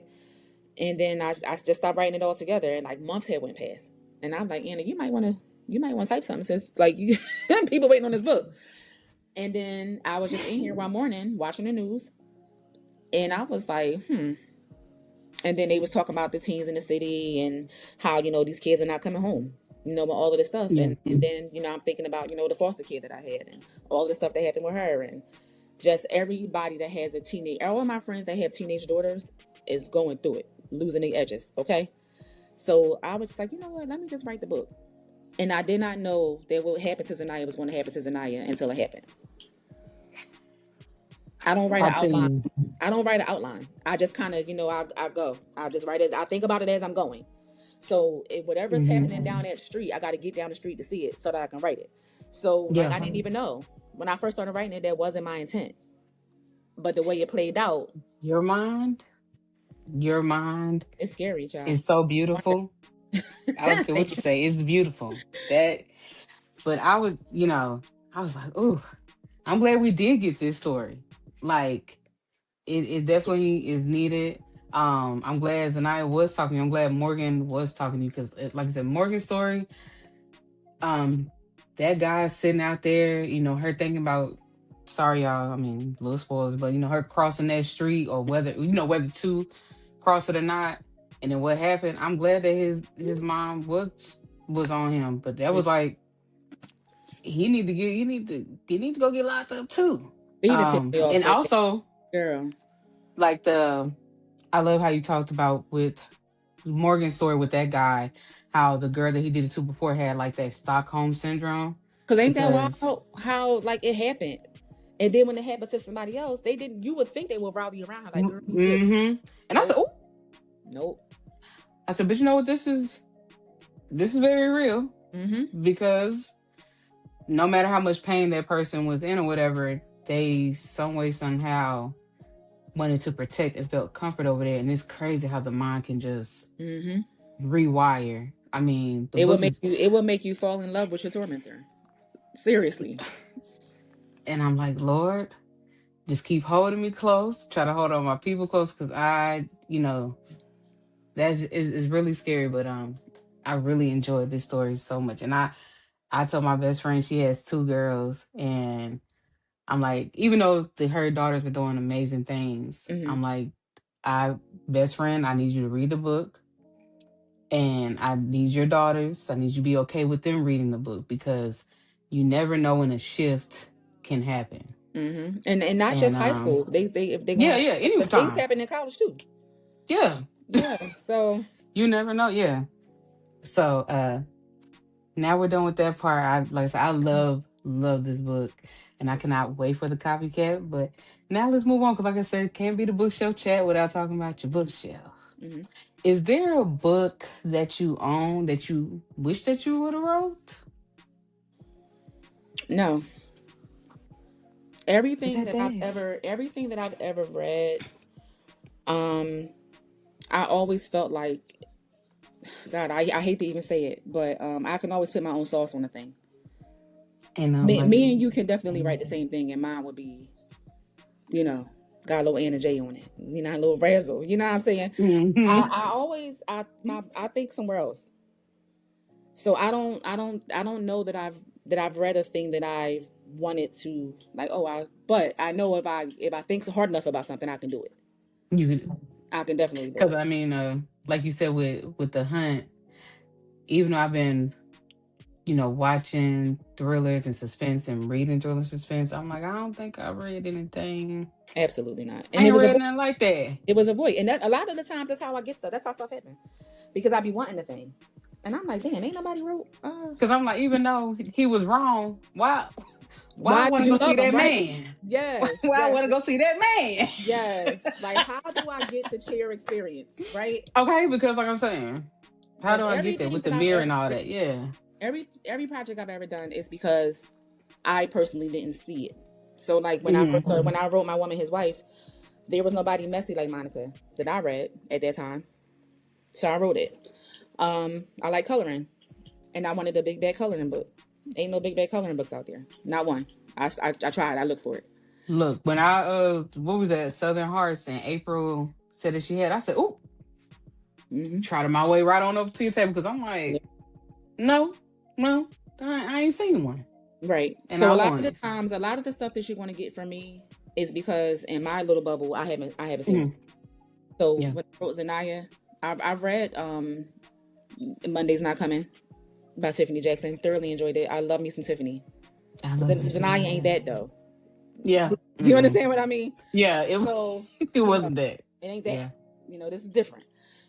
And then I just stopped writing it all together and like months had went past. And I'm like, Anna, you might want to type something since like you people waiting on this book. And then I was just in here one morning watching the news and I was like, And then they was talking about the teens in the city and how, these kids are not coming home, with all of this stuff. Yeah. And then, I'm thinking about, the foster kid that I had and all the stuff that happened with her and just everybody that has a teenage, all of my friends that have teenage daughters is going through it, losing their edges. Okay. So I was just like, you know what? Let me just write the book. And I did not know that what happened to Zaniyah was going to happen to Zaniyah until it happened. I don't write an I'll tell outline. you. I don't write an outline. I just kind of, I go. I just write it. I think about it as I'm going. So if whatever's Mm-hmm. happening down that street, I got to get down the street to see it so that I can write it. So like Yeah. I didn't even know when I first started writing it, that wasn't my intent. But the way it played out, Your mind. Your mind it's scary, child. is so beautiful. I don't care what Thank you you. say. It's beautiful. But I was like, ooh, I'm glad we did get this story. Like, it definitely is needed. I'm glad Zaniyah was talking to you. I'm glad Morgan was talking to you because, like I said, Morgan's story, um, that guy sitting out there, her thinking about, sorry, y'all, I mean, little spoilers, but, her crossing that street or whether to cross it or not. And then what happened, I'm glad that his mom was on him, but that was like, he need to go get locked up too. He done pissed me off And so bad, also girl. like I love how you talked about with Morgan's story with that guy, how the girl that he did it to before had like that Stockholm syndrome. Cause ain't that Because wild how like it happened, and then when it happened to somebody else, they didn't. You would think they would rally around her like, girl, me too. mm-hmm. And I said, Nope, oh, nope. I said, but you know what? This is very real Mm-hmm. because no matter how much pain that person was in or whatever, they some way somehow wanted to protect and felt comfort over there. And it's crazy how the mind can just Mm-hmm. rewire. I mean, the It would book make is, you. It would make you fall in love with your tormentor. Seriously. and I'm like, Lord, just keep holding me close. Try to hold on my people close because that's it's really scary. But I really enjoyed this story so much, and I told my best friend she has two girls, and I'm like, even though her daughters are doing amazing things, Mm-hmm. I'm like, I best friend, I need you to read the book, and I need your daughters. I need you to be okay with them reading the book because you never know when a shift can happen. Mm-hmm. And not And just high school. They if they're yeah, going, yeah, any but things time, happen in college too. yeah, Yeah. So. you never know, yeah. So now we're done with that part. I like I said, I love this book, and I cannot wait for the copycat. But now let's move on because, like I said, it can't be the bookshelf chat without talking about your bookshelf. Mm-hmm. Is there a book that you own that you wish that you would have wrote? No. Is that fast? Everything that I've ever read, um, I always felt like, God, I hate to even say it, but I can always put my own sauce on a thing. And Me, like, me and you can definitely write the same thing, and mine would be, you know, got a little Anna J on it, you know, a little razzle. You know what I'm saying? mhm. I always I think somewhere else. So I don't know that I've read a thing that I've wanted to like. But I know if I think so hard enough about something, I can do it. You I can definitely do because it. I mean, like you said with the hunt, even though I've been watching thrillers and suspense and reading thriller suspense, I'm like, I don't think I read anything. Absolutely not. I And ain't read nothing like that. it was a void. And that a lot of the times that's how I get stuff. That's how stuff happen. Because I be wanting the thing. And I'm like, damn, ain't nobody wrote Because I'm like, even though he was wrong, why I why want did to you go see love him, that right? man? Yes, Why I yes, want to go see that man? yes. Like how do I get the chair experience, right? Okay, because like I'm saying, how But do I get there everything with the that I've mirror ever and all written, that? Yeah. every project I've ever done is because I personally didn't see it. So like when I first Hmm. started, when I wrote My Woman His Wife, there was nobody messy like Monica that I read at that time. So I wrote it. I like coloring, and I wanted a big bad coloring book. Ain't no big bad coloring books out there. Not one. I tried. I looked for it. Look, when I what was that? Southern Hearts and April said that she had. I said, oh, Mm-hmm. try to my way right on over to your table because I'm Yeah. like, no, no, I ain't seen one, Right. and So I a lot of want the it. times, a lot of the stuff that you're going to get from me is because in my little bubble, I haven't seen Hmm. it. So Yeah, when I wrote Zaniyah, I've read Monday's Not Coming by Tiffany Jackson. Thoroughly enjoyed it. I love me some Tiffany. I love me too. Zaniyah ain't that though. Yeah. Do you Mm-mm. understand what I mean? Yeah, it So it you know, wasn't that. it ain't that. Yeah, You know, this is different.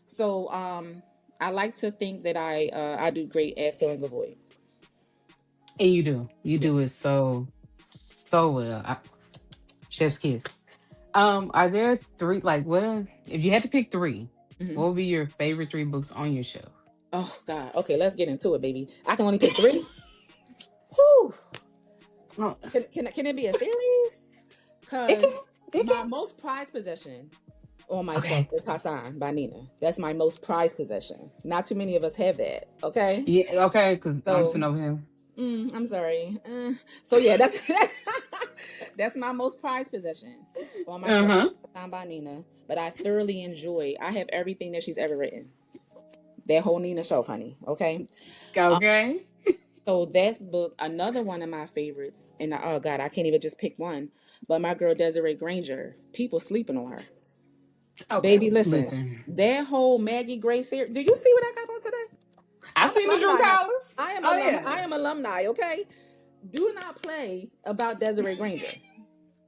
So I like to think that I do great at filling a void. and you Yeah. do it so well. Chef's kiss. Are there three like what if you had to pick three? Hmm. What would be your favorite three books on your shelf? Oh God. Okay, let's get into it, baby. I can only pick three. Whew. Oh, Can it be a series? it can. Cause It my can. most prized possession on my shelf Okay. is Hassan by Nina. That's my most prized possession. Not too many of us have that. Okay. Yeah. Okay. Because I'm So sitting over here. I'm sorry. So yeah, that's that's my most prized possession on my Uh shelf. huh. Hassan by Nina. But I thoroughly enjoy. I have everything that she's ever written. That whole Nina shelf, honey. Okay. Um, Okay. so that's book. Another one of my favorites. And oh God, I can't even just pick one. But my girl Desiree Granger. People sleeping on her. Okay. Baby, listen. Listen. That whole Maggie Grace series. Do you see what I got on today? I I'm seen the Drew alumni. Collins. Oh I yeah. am alumni. Okay. Do not play about Desiree Granger.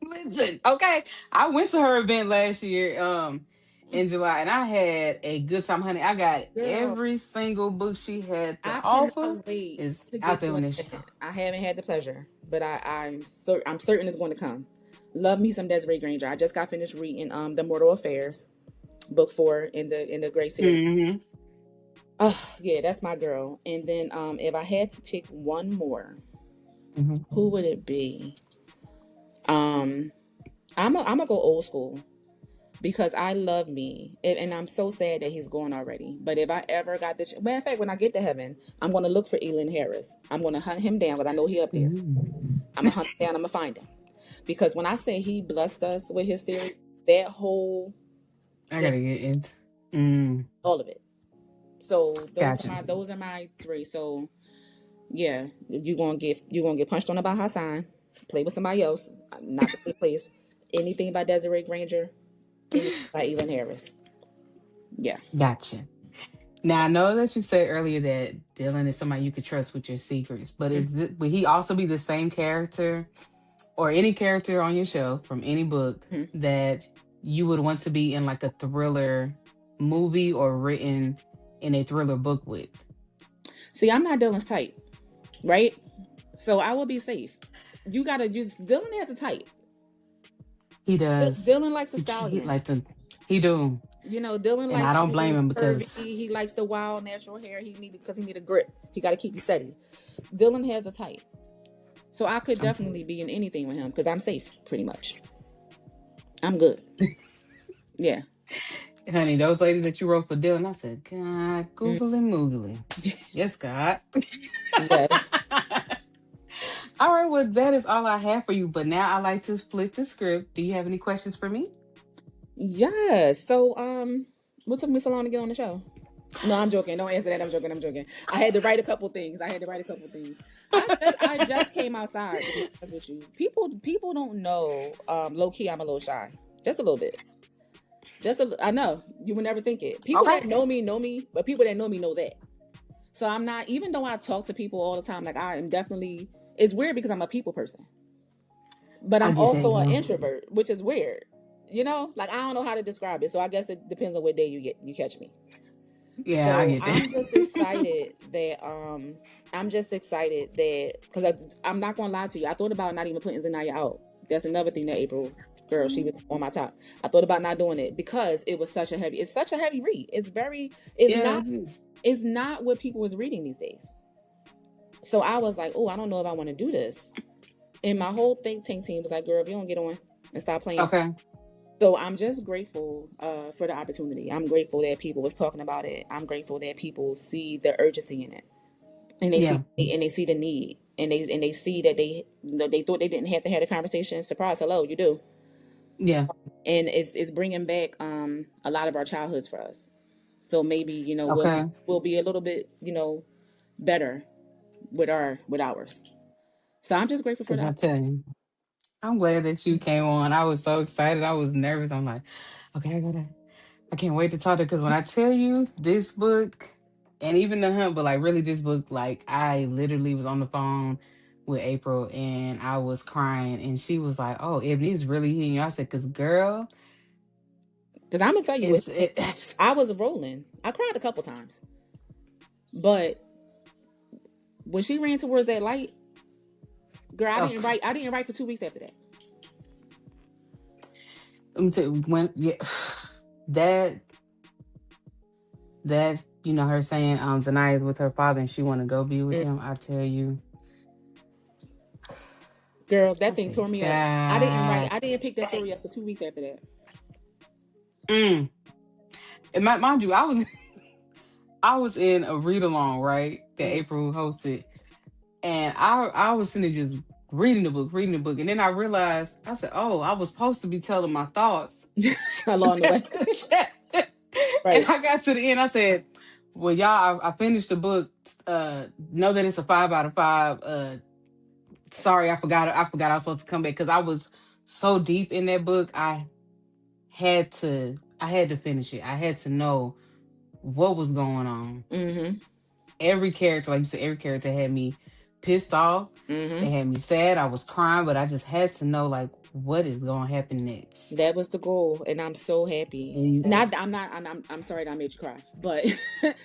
Listen. Okay. I went to her event last year. In July, and I had a good time, honey. I got Girl, every single book she had to I offer cannot wait is to out get there to on an this event. shelf. I haven't had the pleasure, but I'm certain it's going to come. Love me some Desiree Granger. I just got finished reading The Mortal Affairs, book 4 in the Great series. Mm-hmm. Oh yeah, that's my girl. And then if I had to pick one more, Mm-hmm. who would it be? Um I'm gonna go old school because I love me, and I'm so sad that he's gone already. But if I ever got the matter of fact, when I get to heaven, I'm gonna look for Elin Harris. I'm gonna hunt him down because I know he up there. Mm. I'm gonna hunt him down. I'm gonna find him because when I say he blessed us with his series, that whole I thing, gotta get into. Mm, all of it. So gotcha. those are my three. So yeah, you gonna get punched on about Hassan. Play with somebody else, not the same place. Anything by Desiree Granger, anything by Elin Harris. Yeah. Gotcha. Now I know that you said earlier that Dylan is somebody you could trust with your secrets, but would he also be the same character or any character on your show from any book Mm-hmm. that you would want to be in like a thriller movie or written in a thriller book with? See, I'm not Dylan's type, right? So I will be safe. You gotta use Dylan has a type. He does. Dylan likes a He stallion. like to. He do. You know, Dylan And I likes don't blame you him curvy. because He likes the wild natural hair. He need a grip. He got to keep you steady. Dylan has a type, so I could definitely be in anything with him because I'm safe, pretty much. I'm good. Yeah. honey, those ladies that you wrote for Dylan, I said, God, Mm. Google and Moogly. Yes, God. Yes. All right, well, that is all I have for you. But now I like to flip the script. Do you have any questions for me? Yes. So, what took me so long to get on the show? No, I'm joking. Don't answer that. I'm joking. I had to write a couple things. I just came outside. To be honest with you, people don't know. Low key, I'm a little shy, just a little bit. I know you would never think it. People Okay. that know me, but people that know me know that. So I'm not. Even though I talk to people all the time, like I am definitely. It's weird because I'm a people person, but I'm also an introvert, which is weird. You know, like I don't know how to describe it. So I guess it depends on what day you catch me. Yeah, I So get that. I'm just excited that because I'm not gonna lie to you. I thought about not even putting Zaniyah out. That's another thing that April girl, she was on my top. I thought about not doing it because it's such a heavy read. It's not what people is reading these days. So I was like, oh, I don't know if I want to do this. And my whole think tank team was like, girl, if you don't get on and stop playing. Okay. So I'm just grateful for the opportunity. I'm grateful that people was talking about it. I'm grateful that people see the urgency in it, and they see the need, and they see that they thought they didn't have to have the conversation. Surprise, hello, you do. Yeah. And it's bringing back a lot of our childhoods for us. So maybe Okay. we'll be a little bit better with ours. So I'm just grateful for I that. tell you, I'm glad that you came on. I was so excited. I was nervous. I'm like, okay, I can't wait to talk to her because when I tell you this book and even the hunt, but like really this book, like I literally was on the phone with April and I was crying and she was like, oh, Ebony is really hitting you. I said, because girl, because I'm gonna tell you, it's I was rolling. I cried a couple times, but when she ran towards that light, girl, I didn't write for 2 weeks after that. Let me tell you, that that's her saying Zaniyah is with her father and she want to go be with him. I tell you, girl, that thing tore me up. God. I didn't pick that story up for 2 weeks after that. And mind you, I was in a read along, right, that April hosted, and I was sitting there just reading the book, and then I realized I said, oh, I was supposed to be telling my thoughts along the way. Right. And I got to the end. I said, well, y'all, I finished the book. Know that it's a 5 out of 5. Sorry, I forgot I was supposed to come back because I was so deep in that book. I had to finish it. I had to know what was going on. Mm-hmm. Every character, like you said, every character had me pissed off. Mm-hmm. They had me sad. I was crying, but I just had to know like what is going to happen next. That was the goal, and I'm so happy. I'm sorry that I made you cry, but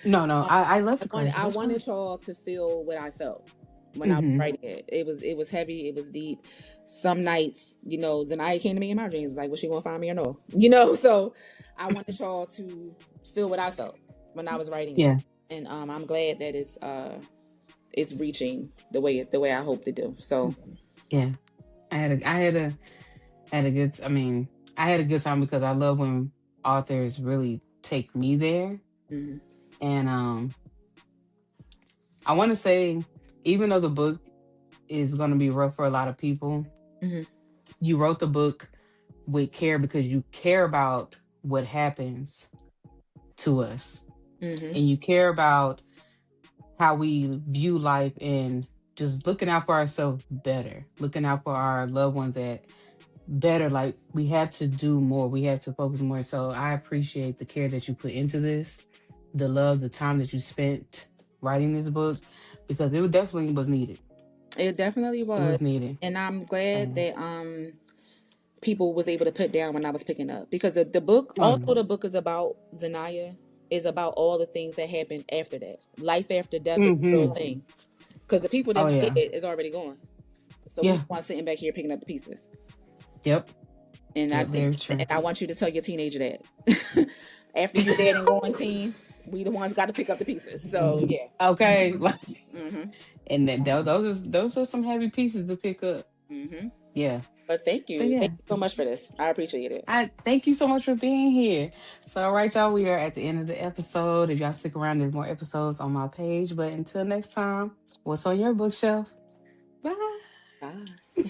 no, I love to cry. I wanted y'all to feel what I felt when I was writing it. It was heavy. It was deep. Some nights, Zaniyah came to me in my dreams, like, was she gonna find me or no? So I wanted y'all to feel what I felt when I was writing it, and I'm glad that it's reaching the way I hoped to do. So yeah, I had a good. I mean, I had a good time because I love when authors really take me there, and I want to say, even though the book is going to be rough for a lot of people, you wrote the book with care because you care about what happens to us, and you care about how we view life in just looking out for ourselves better, looking out for our loved ones that better. Like we have to do more. We have to focus more. So I appreciate the care that you put into this, the love, the time that you spent writing this book, because it definitely was needed. It definitely It was. was needed. And I'm glad And that people was able to put down when I was picking up, because the book, although the book is about Zaniyah, is about all the things that happened after that. Life after death is a real mm-hmm. thing, because the people Oh that's dead yeah. is already gone. So we Yeah. want sitting back here picking up the pieces. Yep. And I Yep. think, Very and true. I want you to tell your teenager that after you dead and going teen, we the ones got to pick up the pieces. So yeah. Okay. Mhm. And then those are some heavy pieces to pick up. Mhm. Yeah. But So thank yeah. you so much for this. I appreciate it. I thank you so much for being here. So all right, y'all, we are at the end of the episode. If y'all stick around, there's more episodes on my page. But until next time, what's on your bookshelf? Bye. Bye.